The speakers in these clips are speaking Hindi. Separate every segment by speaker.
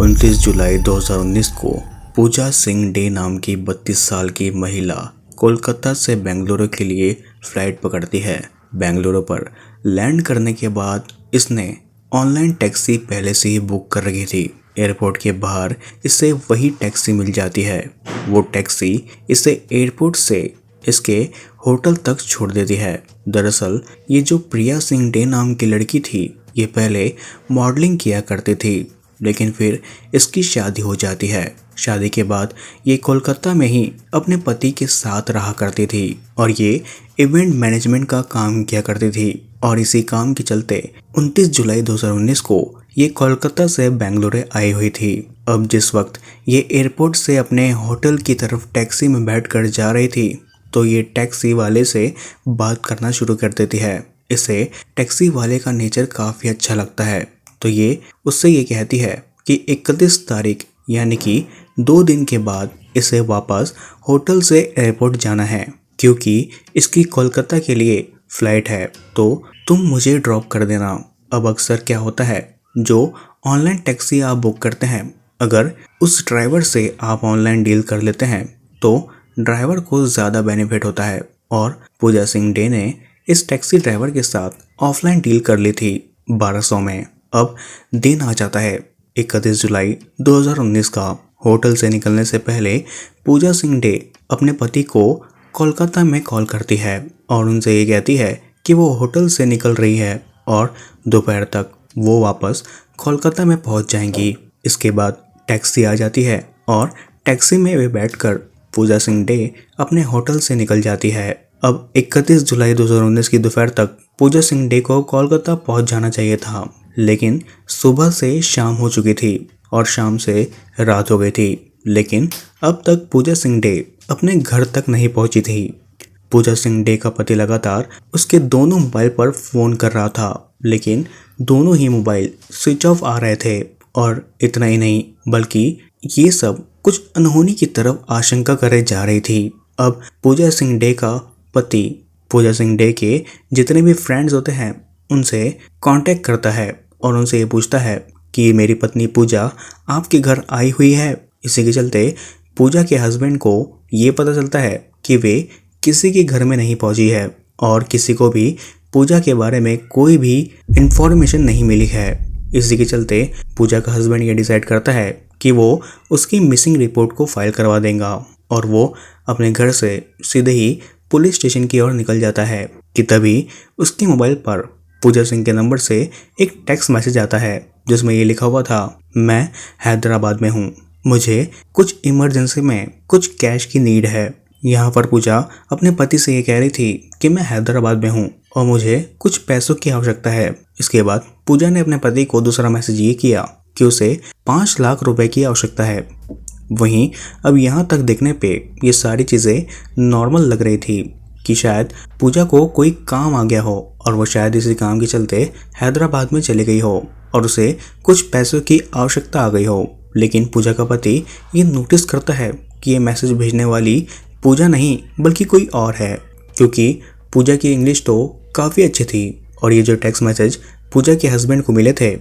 Speaker 1: 29 जुलाई 2019 को पूजा सिंह डे नाम की 32 साल की महिला कोलकाता से बेंगलुरु के लिए फ्लाइट पकड़ती है। बेंगलुरु पर लैंड करने के बाद इसने ऑनलाइन टैक्सी पहले से ही बुक कर रखी थी। एयरपोर्ट के बाहर इसे वही टैक्सी मिल जाती है। वो टैक्सी इसे एयरपोर्ट से इसके होटल तक छोड़ देती है। दरअसल ये जो प्रिया सिंह डे नाम की लड़की थी, ये पहले मॉडलिंग किया करती थी, लेकिन फिर इसकी शादी हो जाती है। शादी के बाद ये कोलकाता में ही अपने पति के साथ रहा करती थी और ये इवेंट मैनेजमेंट का काम किया करती थी। और इसी काम के चलते 29 जुलाई 2019 को ये कोलकाता से बेंगलुरु आई हुई थी। अब जिस वक्त ये एयरपोर्ट से अपने होटल की तरफ टैक्सी में बैठकर जा रही थी, तो ये टैक्सी वाले से बात करना शुरू कर देती है। इसे टैक्सी वाले का नेचर काफ़ी अच्छा लगता है, तो ये उससे ये कहती है कि 31 तारीख यानी कि 2 दिन के बाद इसे वापस होटल से एयरपोर्ट जाना है, क्योंकि इसकी कोलकाता के लिए फ़्लाइट है, तो तुम मुझे ड्रॉप कर देना। अब अक्सर क्या होता है, जो ऑनलाइन टैक्सी आप बुक करते हैं, अगर उस ड्राइवर से आप ऑनलाइन डील कर लेते हैं तो ड्राइवर को ज़्यादा बेनिफिट होता है। और पूजा सिंह डे ने इस टैक्सी ड्राइवर के साथ ऑफलाइन डील कर ली थी 1200 में। अब दिन आ जाता है 31 जुलाई 2019 का। होटल से निकलने से पहले पूजा सिंह डे अपने पति को कोलकाता में कॉल करती है और उनसे ये कहती है कि वो होटल से निकल रही है और दोपहर तक वो वापस कोलकाता में पहुंच जाएंगी। इसके बाद टैक्सी आ जाती है और टैक्सी में वे बैठकर पूजा सिंह डे अपने होटल से निकल जाती है। अब 31 जुलाई 2019 की दोपहर तक पूजा सिंह डे को कोलकाता पहुंच जाना चाहिए था, लेकिन सुबह से शाम हो चुकी थी और शाम से रात हो गई थी। लेकिन अब तक पूजा सिंह डे अपने घर तक नहीं पहुंची थी। पूजा सिंह डे का पति लगातार उसके दोनों मोबाइल पर फ़ोन कर रहा था, लेकिन दोनों ही मोबाइल स्विच ऑफ आ रहे थे। और इतना ही नहीं, बल्कि ये सब कुछ अनहोनी की तरफ आशंका करे जा रही थी। अब पूजा सिंह डे का पति पूजा सिंह डे के जितने भी फ्रेंड्स होते हैं उनसे कांटेक्ट करता है और उनसे ये पूछता है कि मेरी पत्नी पूजा आपके घर आई हुई है। इसी के चलते पूजा के हस्बैंड को ये पता चलता है कि वे किसी के घर में नहीं पहुंची है और किसी को भी पूजा के बारे में कोई भी इंफॉर्मेशन नहीं मिली है। इसी के चलते पूजा का हस्बैंड ये डिसाइड करता है कि वो उसकी मिसिंग रिपोर्ट को फाइल करवा देगा और वो अपने घर से सीधे ही पुलिस स्टेशन की ओर निकल जाता है कि तभी उसके मोबाइल पर पूजा सिंह के नंबर से एक टेक्स्ट मैसेज आता है, जिसमें ये लिखा हुआ था, मैं हैदराबाद में हूँ, मुझे कुछ इमरजेंसी में कुछ कैश की नीड है। यहाँ पर पूजा अपने पति से ये कह रही थी कि मैं हैदराबाद में हूँ और मुझे कुछ पैसों की आवश्यकता है। इसके बाद पूजा ने अपने पति को दूसरा मैसेज ये किया कि उसे 5 लाख रुपए की आवश्यकता है। वहीं अब यहाँ तक देखने पे ये सारी चीज़ें नॉर्मल लग रही थी कि शायद पूजा को कोई काम आ गया हो और वो शायद इसी काम के चलते हैदराबाद में चली गई हो और उसे कुछ पैसों की आवश्यकता आ गई हो। लेकिन पूजा का पति ये नोटिस करता है कि ये मैसेज भेजने वाली पूजा नहीं बल्कि कोई और है, क्योंकि पूजा की इंग्लिश तो काफ़ी अच्छी थी और ये जो टेक्स्ट मैसेज पूजा के हस्बैंड को मिले थे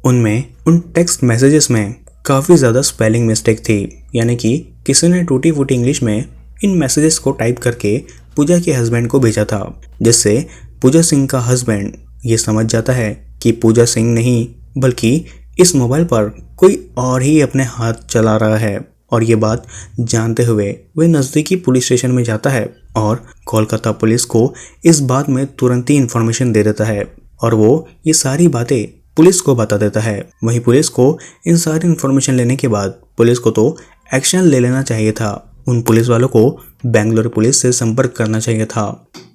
Speaker 1: उन टेक्स्ट मैसेजेस में काफ़ी ज़्यादा स्पेलिंग मिस्टेक थी। यानी कि किसी ने टूटी फूटी इंग्लिश में इन मैसेजेस को टाइप करके पूजा के हस्बैंड को भेजा था, जिससे पूजा सिंह का हस्बैंड ये समझ जाता है कि पूजा सिंह नहीं बल्कि इस मोबाइल पर कोई और ही अपने हाथ चला रहा है। और ये बात जानते हुए वह नज़दीकी पुलिस स्टेशन में जाता है और कोलकाता पुलिस को इस बात में तुरंत ही इन्फॉर्मेशन दे देता है और वो ये सारी बातें पुलिस को बता देता है। वहीं पुलिस को इन सारी इन्फॉर्मेशन लेने के बाद पुलिस को तो एक्शन ले लेना चाहिए था। उन पुलिस वालों को बेंगलुरु पुलिस से संपर्क करना चाहिए था।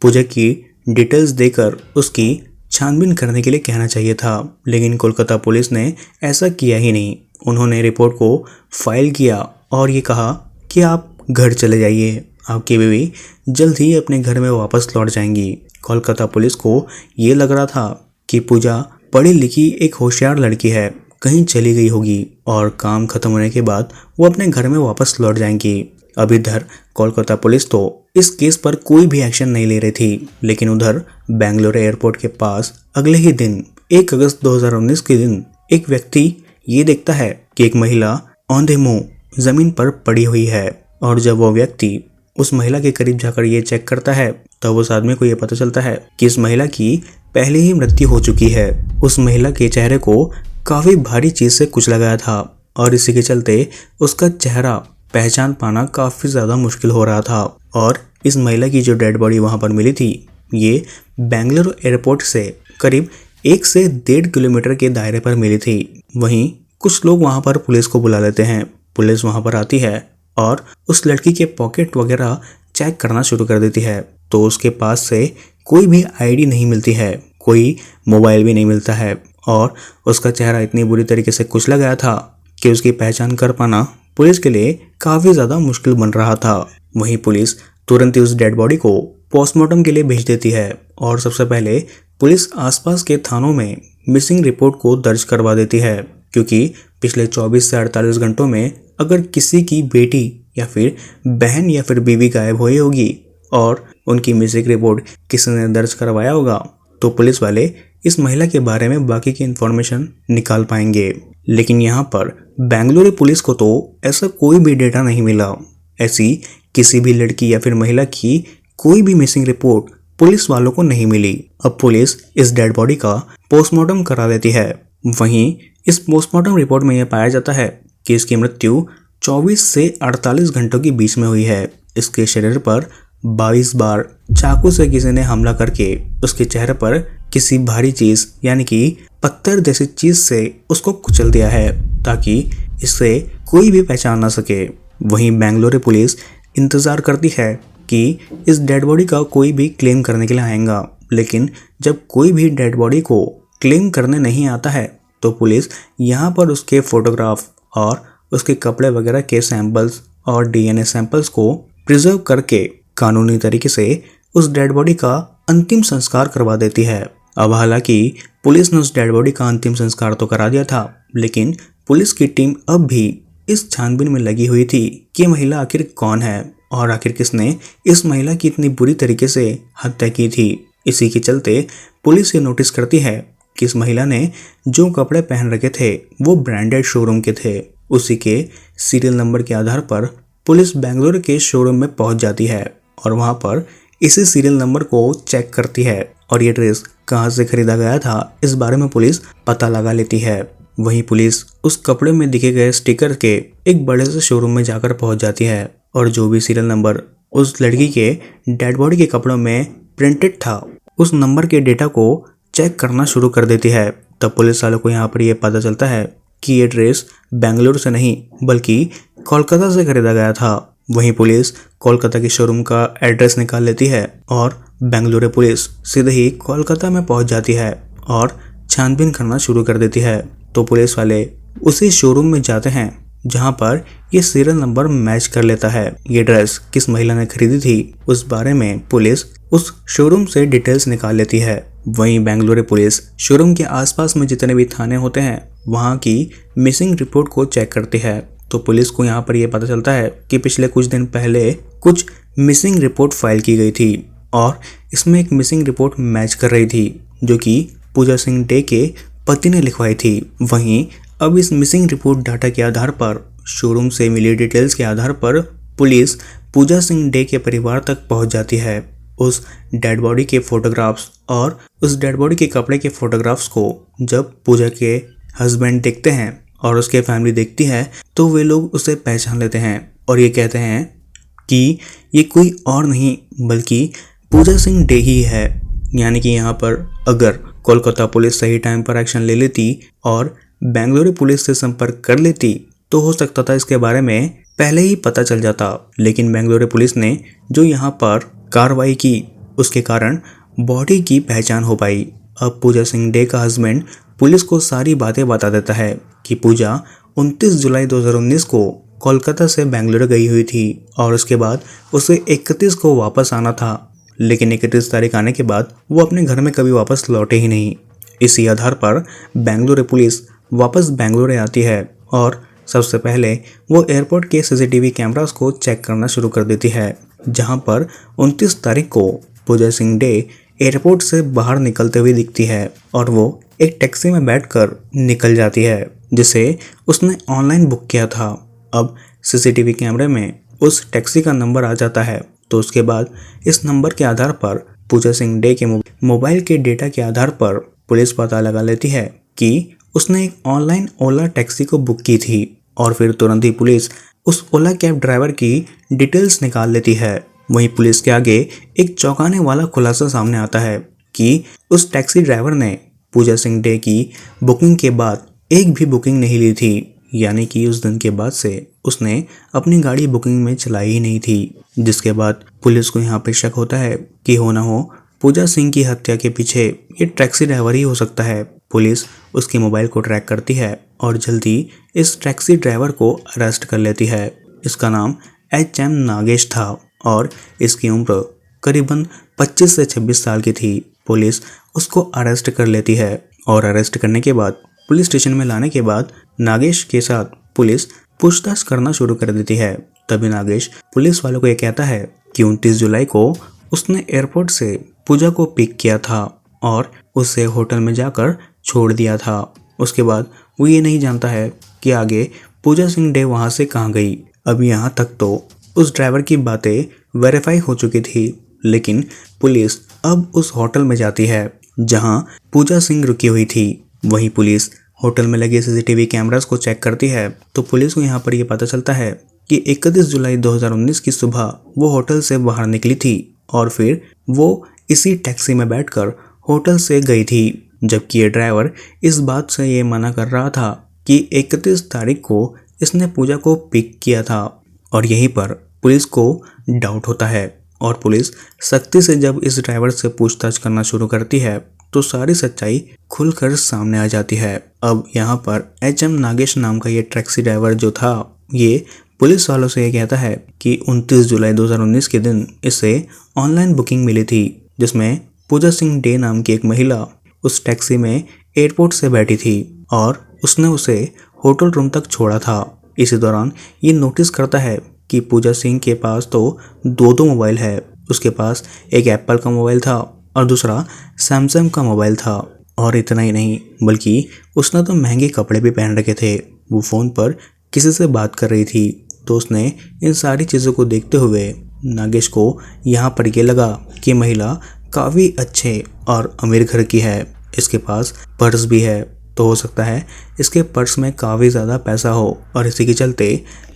Speaker 1: पूजा की डिटेल्स देकर उसकी छानबीन करने के लिए कहना चाहिए था, लेकिन कोलकाता पुलिस ने ऐसा किया ही नहीं। उन्होंने रिपोर्ट को फाइल किया और ये कहा कि आप घर चले जाइए, आपकी बीवी जल्द ही अपने घर में वापस लौट जाएंगी। कोलकाता पुलिस को ये लग रहा था कि पूजा पढ़ी लिखी एक होशियार लड़की है, कहीं चली गई होगी और काम खत्म होने के बाद वो अपने घर में वापस लौट जाएंगी। अब इधर कोलकाता पुलिस तो इस केस पर कोई भी एक्शन नहीं ले रही थी, लेकिन उधर बेंगलुरु एयरपोर्ट के पास अगले ही दिन 1 अगस्त 2019 के दिन एक व्यक्ति ये देखता है कि एक महिला औंधे मुंह जमीन पर पड़ी हुई है। और जब वो व्यक्ति उस महिला के करीब जाकर ये चेक करता है तब उस आदमी को ये पता चलता है कि इस महिला की पहले ही मृत्यु हो चुकी है। उस महिला के चेहरे को काफी भारी चीज से कुचला गया था और इसी के चलते उसका चेहरा पहचान पाना काफी ज्यादा मुश्किल हो रहा था। और इस महिला की जो डेड बॉडी वहां पर मिली थी ये बेंगलुरु एयरपोर्ट से करीब 1 से 1.5 किलोमीटर के दायरे पर मिली थी। वहीं कुछ लोग वहां पर पुलिस को बुला लेते हैं। पुलिस वहां पर आती है और उस लड़की के पॉकेट वगैरह चेक करना शुरू कर देती है तो उसके पास से कोई भी आईडी नहीं मिलती है, कोई मोबाइल भी नहीं मिलता है और उसका चेहरा इतनी बुरी तरीके से कुचला गया था कि उसकी पहचान कर पाना पुलिस के लिए काफी ज्यादा मुश्किल बन रहा था। वहीं पुलिस तुरंत ही उस डेड बॉडी को पोस्टमार्टम के लिए भेज देती है और सबसे पहले पुलिस आसपास के थानों में मिसिंग रिपोर्ट को दर्ज करवा देती है, क्योंकि पिछले 24 से 48 घंटों में अगर किसी की बेटी या फिर बहन या फिर बीवी गायब हुई होगी और उनकी मिसिंग रिपोर्ट किसी ने दर्ज करवाया होगा तो पुलिस वाले इस महिला के बारे में बाकी की इंफॉर्मेशन निकाल पाएंगे। लेकिन यहाँ पर बेंगलुरु पुलिस को तो ऐसा कोई भी डेटा नहीं मिला। ऐसी किसी भी लड़की या फिर महिला की कोई भी मिसिंग रिपोर्ट पुलिस वालों को नहीं मिली। अब पुलिस इस डेड बॉडी का पोस्टमार्टम करा लेती है। वहीं इस पोस्टमार्टम रिपोर्ट में यह पाया जाता है कि इसकी मृत्यु 24 से 48 घंटों के बीच में हुई है। इसके शरीर पर 22 बार चाकू से किसी ने हमला करके उसके चेहरे पर किसी भारी चीज यानी कि पत्थर जैसी चीज से उसको कुचल दिया है ताकि इससे कोई भी पहचान ना सके। वहीं बेंगलुरु पुलिस इंतजार करती है कि इस डेड बॉडी का कोई भी क्लेम करने के लिए आएगा, लेकिन जब कोई भी डेड बॉडी को क्लेम करने नहीं आता है तो पुलिस यहाँ पर उसके फोटोग्राफ और उसके कपड़े वगैरह के सैंपल्स और डीएनए सैंपल्स को प्रिजर्व करके कानूनी तरीके से उस डेड बॉडी का अंतिम संस्कार करवा देती है। अब हालांकि पुलिस ने उस डेड बॉडी का अंतिम संस्कार तो करा दिया था, लेकिन पुलिस की टीम अब भी इस छानबीन में लगी हुई थी कि महिला आखिर कौन है और आखिर किसने इस महिला की इतनी बुरी तरीके से हत्या की थी। इसी के चलते पुलिस ये नोटिस करती है कि इस महिला ने जो कपड़े पहन रखे थे वो ब्रांडेड शोरूम के थे। उसी के सीरियल नंबर के आधार पर पुलिस बेंगलुरु के शोरूम में पहुंच जाती है और वहां पर इसी सीरियल नंबर को चेक करती है और ये ड्रेस कहां से खरीदा गया था इस बारे में पुलिस पता लगा लेती है। वहीं पुलिस उस कपड़े में दिखे गए स्टिकर के एक बड़े से शोरूम में जाकर पहुंच जाती है और जो भी सीरियल नंबर उस लड़की के डेड बॉडी के कपड़ों में प्रिंटेड था उस नंबर के डेटा को चेक करना शुरू कर देती है। तब पुलिस वालों को यहाँ पर यह पता चलता है कि ये ड्रेस बेंगलुरु से नहीं बल्कि कोलकाता से खरीदा गया था। वहीं पुलिस कोलकाता के शोरूम का एड्रेस निकाल लेती है और बेंगलुरु पुलिस सीधे ही कोलकाता में पहुंच जाती है और छानबीन करना शुरू कर देती है। तो पुलिस वाले उसी शोरूम में जाते हैं जहां पर ये सीरियल नंबर मैच कर लेता है। ये ड्रेस किस महिला ने खरीदी थी उस बारे में पुलिस उस शोरूम से डिटेल्स निकाल लेती है। वहीं बेंगलुरु पुलिस शोरूम के आसपास में जितने भी थाने होते हैं वहां की मिसिंग रिपोर्ट को चेक करती है। तो पुलिस को यहाँ पर यह पता चलता है कि पिछले कुछ दिन पहले कुछ मिसिंग रिपोर्ट फाइल की गई थी और इसमें एक मिसिंग रिपोर्ट मैच कर रही थी जो कि पूजा सिंह डे के पति ने लिखवाई थी। वहीं अब इस मिसिंग रिपोर्ट डाटा के आधार पर शोरूम से मिली डिटेल्स के आधार पर पुलिस पूजा सिंह डे के परिवार तक पहुंच जाती है। उस डेड बॉडी के फोटोग्राफ्स और उस डेड बॉडी के कपड़े के फोटोग्राफ्स को जब पूजा के हस्बैंड देखते हैं और उसके फैमिली देखती है तो वे लोग उसे पहचान लेते हैं और ये कहते हैं कि ये कोई और नहीं बल्कि पूजा सिंह डे ही है। यानी कि यहाँ पर अगर कोलकाता पुलिस सही टाइम पर एक्शन ले लेती और बेंगलुरु पुलिस से संपर्क कर लेती तो हो सकता था इसके बारे में पहले ही पता चल जाता, लेकिन बेंगलुरु पुलिस ने जो यहाँ पर कार्रवाई की उसके कारण बॉडी की पहचान हो पाई। अब पूजा सिंह डे का हस्बैंड पुलिस को सारी बातें बता देता है कि पूजा 29 जुलाई 2019 को कोलकाता से बेंगलुरु गई हुई थी और उसके बाद उसे 31 को वापस आना था, लेकिन 31 तारीख आने के बाद वो अपने घर में कभी वापस लौटे ही नहीं। इसी आधार पर बेंगलुरु पुलिस वापस बेंगलुरु आती है और सबसे पहले वो एयरपोर्ट के सीसीटीवी कैमरास को चेक करना शुरू कर देती है, जहां पर 29 तारीख को पूजा सिंह डे एयरपोर्ट से बाहर निकलते हुए दिखती है और वो एक टैक्सी में बैठकर निकल जाती है। जिसे उसने ऑनलाइन बुक किया था। अब सीसीटीवी कैमरे में उस टैक्सी का नंबर आ जाता है। तो उसके बाद इस नंबर के आधार पर पूजा सिंह डे के मोबाइल के डेटा के आधार पर पुलिस पता लगा लेती है कि उसने एक ऑनलाइन ओला टैक्सी को बुक की थी। और फिर तुरंत ही पुलिस उस ओला कैब ड्राइवर की डिटेल्स निकाल लेती है। वहीं पुलिस के आगे एक चौंकाने वाला खुलासा सामने आता है कि उस टैक्सी ड्राइवर ने पूजा सिंह डे की बुकिंग के बाद एक भी बुकिंग नहीं ली थी। यानी कि उस दिन के बाद से उसने अपनी गाड़ी बुकिंग में चलाई ही नहीं थी। जिसके बाद पुलिस को यहाँ पे शक होता है कि हो ना हो पूजा सिंह की हत्या के पीछे ये टैक्सी ड्राइवर ही हो सकता है। पुलिस उसके मोबाइल को ट्रैक करती है और जल्दी इस टैक्सी ड्राइवर को अरेस्ट कर लेती है। इसका नाम HM नागेश था और इसकी उम्र करीबन 25 से 26 साल की थी। पुलिस उसको अरेस्ट कर लेती है और अरेस्ट करने के बाद पुलिस स्टेशन में लाने के बाद नागेश के साथ पुलिस पूछताछ करना शुरू कर देती है। तभी नागेश पुलिस वालों को ये कहता है कि 29 जुलाई को उसने एयरपोर्ट से पूजा को पिक किया था और उसे होटल में जाकर छोड़ दिया था। उसके बाद वो ये नहीं जानता है कि आगे पूजा सिंह डे वहां से कहाँ गई। अब यहाँ तक तो उस ड्राइवर की बातें वेरीफाई हो चुकी थी, लेकिन पुलिस अब उस होटल में जाती है जहां पूजा सिंह रुकी हुई थी। वहीं पुलिस होटल में लगे सीसीटीवी कैमरास को चेक करती है तो पुलिस को यहाँ पर यह पता चलता है कि 31 जुलाई 2019 की सुबह वो होटल से बाहर निकली थी और फिर वो इसी टैक्सी में बैठकर होटल से गई थी। जबकि ये ड्राइवर इस बात से ये मना कर रहा था कि 31 तारीख को इसने पूजा को पिक किया था। और यहीं पर पुलिस को डाउट होता है और पुलिस सख्ती से जब इस ड्राइवर से पूछताछ करना शुरू करती है तो सारी सच्चाई खुलकर सामने आ जाती है। अब यहाँ पर HM नागेश नाम का ये टैक्सी ड्राइवर जो था ये पुलिस वालों से ये कहता है कि 29 जुलाई 2019 के दिन इसे ऑनलाइन बुकिंग मिली थी जिसमें पूजा सिंह डे नाम की एक महिला उस टैक्सी में एयरपोर्ट से बैठी थी और उसने उसे होटल रूम तक छोड़ा था। इसी दौरान ये नोटिस करता है कि पूजा सिंह के पास तो दो मोबाइल है। उसके पास एक एप्पल का मोबाइल था और दूसरा सैमसंग का मोबाइल था। और इतना ही नहीं बल्कि उसने तो महंगे कपड़े भी पहन रखे थे। वो फ़ोन पर किसी से बात कर रही थी। तो उसने इन सारी चीज़ों को देखते हुए नागेश को यहाँ पर ये लगा कि महिला काफ़ी अच्छे और अमीर घर की है। इसके पास पर्स भी है तो हो सकता है इसके पर्स में काफ़ी ज़्यादा पैसा हो और इसी के चलते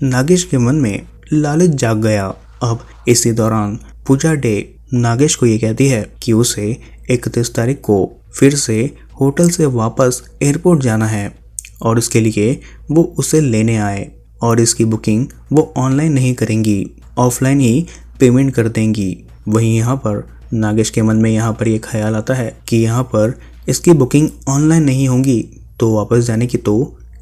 Speaker 1: नागेश के मन में लालच जाग गया। अब इसी दौरान पूजा डे नागेश को ये कहती है कि उसे 31 तारीख को फिर से होटल से वापस एयरपोर्ट जाना है और उसके लिए वो उसे लेने आए और इसकी बुकिंग वो ऑनलाइन नहीं करेंगी, ऑफलाइन ही पेमेंट कर देंगी। वहीं यहाँ पर नागेश के मन में यहाँ पर ये ख्याल आता है कि यहाँ पर इसकी बुकिंग ऑनलाइन नहीं होगी तो वापस जाने की तो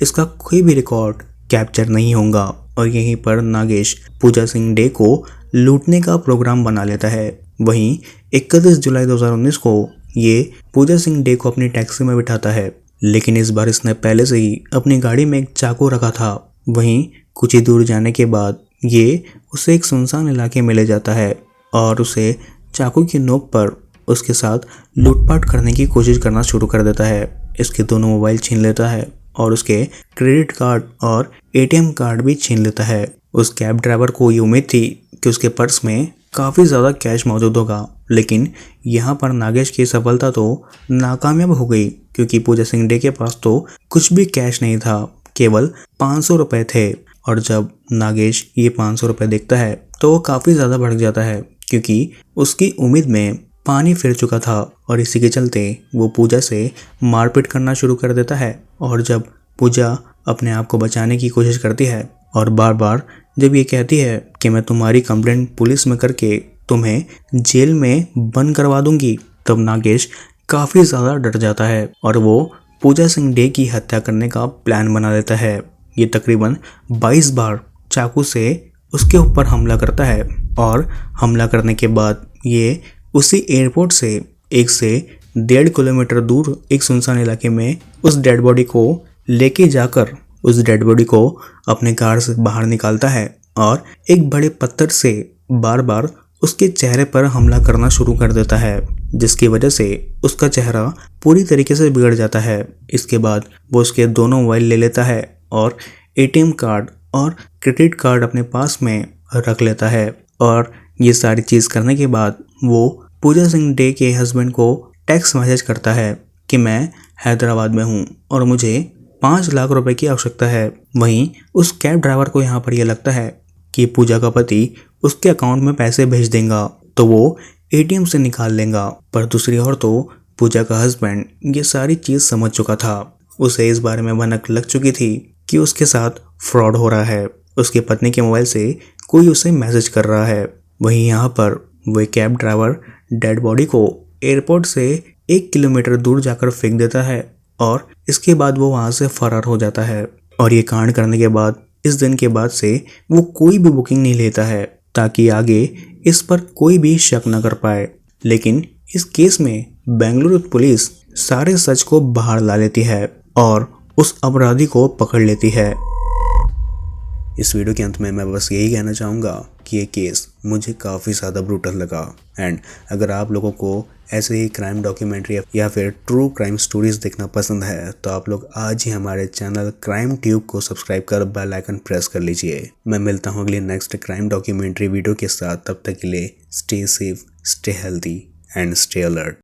Speaker 1: इसका कोई भी रिकॉर्ड कैप्चर नहीं होगा। और यहीं पर नागेश पूजा सिंह डे को लूटने का प्रोग्राम बना लेता है। वहीं 31 जुलाई 2019 को ये पूजा सिंह डे को अपनी टैक्सी में बिठाता है, लेकिन इस बार इसने पहले से ही अपनी गाड़ी में एक चाकू रखा था। वहीं कुछ ही दूर जाने के बाद ये उसे एक सुनसान इलाके में ले जाता है और उसे चाकू की नोक पर उसके साथ लूटपाट करने की कोशिश करना शुरू कर देता है। इसके दोनों मोबाइल छीन लेता है और उसके क्रेडिट कार्ड और ATM कार्ड भी छीन लेता है। उस कैब ड्राइवर को ये उम्मीद थी कि उसके पर्स में काफ़ी ज़्यादा कैश मौजूद होगा, लेकिन यहाँ पर नागेश की सफलता तो नाकामयाब हो गई क्योंकि पूजा सिंह डे के पास तो कुछ भी कैश नहीं था, केवल 500 रुपये थे। और जब नागेश ये 500 रुपये देखता है तो वो काफ़ी ज़्यादा भड़क जाता है क्योंकि उसकी उम्मीद में पानी फिर चुका था और इसी के चलते वो पूजा से मारपीट करना शुरू कर देता है। और जब पूजा अपने आप को बचाने की कोशिश करती है और बार बार जब ये कहती है कि मैं तुम्हारी कंप्लेंट पुलिस में करके तुम्हें जेल में बंद करवा दूंगी, तब नागेश काफ़ी ज़्यादा डर जाता है और वो पूजा सिंह डे की हत्या करने का प्लान बना लेता है। ये तकरीबन 22 बार चाकू से उसके ऊपर हमला करता है और हमला करने के बाद ये उसी एयरपोर्ट से 1 से 1.5 किलोमीटर दूर एक सुनसान इलाके में उस डेड बॉडी को लेके जाकर उस डेड बॉडी को अपने कार से बाहर निकालता है और एक बड़े पत्थर से बार बार उसके चेहरे पर हमला करना शुरू कर देता है, जिसकी वजह से उसका चेहरा पूरी तरीके से बिगड़ जाता है। इसके बाद वो उसके दोनों मोबाइल ले लेता है और एटीएम कार्ड और क्रेडिट कार्ड अपने पास में रख लेता है। और ये सारी चीज़ करने के बाद वो पूजा सिंह डे के हस्बैंड को टेक्स्ट मैसेज करता है कि मैं हैदराबाद में हूँ और मुझे 5 लाख रुपए की आवश्यकता है। वहीं उस कैब ड्राइवर को यहाँ पर यह लगता है कि पूजा का पति उसके अकाउंट में पैसे भेज देगा तो वो एटीएम से निकाल लेगा। पर दूसरी ओर तो पूजा का हस्बैंड ये सारी चीज़ समझ चुका था। उसे इस बारे में भनक लग चुकी थी कि उसके साथ फ्रॉड हो रहा है। उसके पत्नी के मोबाइल से कोई उसे मैसेज कर रहा है। वहीं यहाँ पर वह कैब ड्राइवर डेड बॉडी को एयरपोर्ट से 1 किलोमीटर दूर जाकर फेंक देता है और इसके बाद वो वहाँ से फरार हो जाता है। और ये कांड करने के बाद इस दिन के बाद से वो कोई भी बुकिंग नहीं लेता है ताकि आगे इस पर कोई भी शक न कर पाए। लेकिन इस केस में बेंगलुरु पुलिस सारे सच को बाहर ला लेती है और उस अपराधी को पकड़ लेती है। इस वीडियो के अंत में मैं बस यही कहना चाहूँगा कि ये केस मुझे काफ़ी ज़्यादा ब्रूटल लगा। एंड अगर आप लोगों को ऐसे ही क्राइम डॉक्यूमेंट्री या फिर ट्रू क्राइम स्टोरीज देखना पसंद है तो आप लोग आज ही हमारे चैनल क्राइम ट्यूब को सब्सक्राइब कर बेल आइकन प्रेस कर लीजिए। मैं मिलता हूँ अगली नेक्स्ट क्राइम डॉक्यूमेंट्री वीडियो के साथ। तब तक के लिए stay safe, stay healthy and stay alert.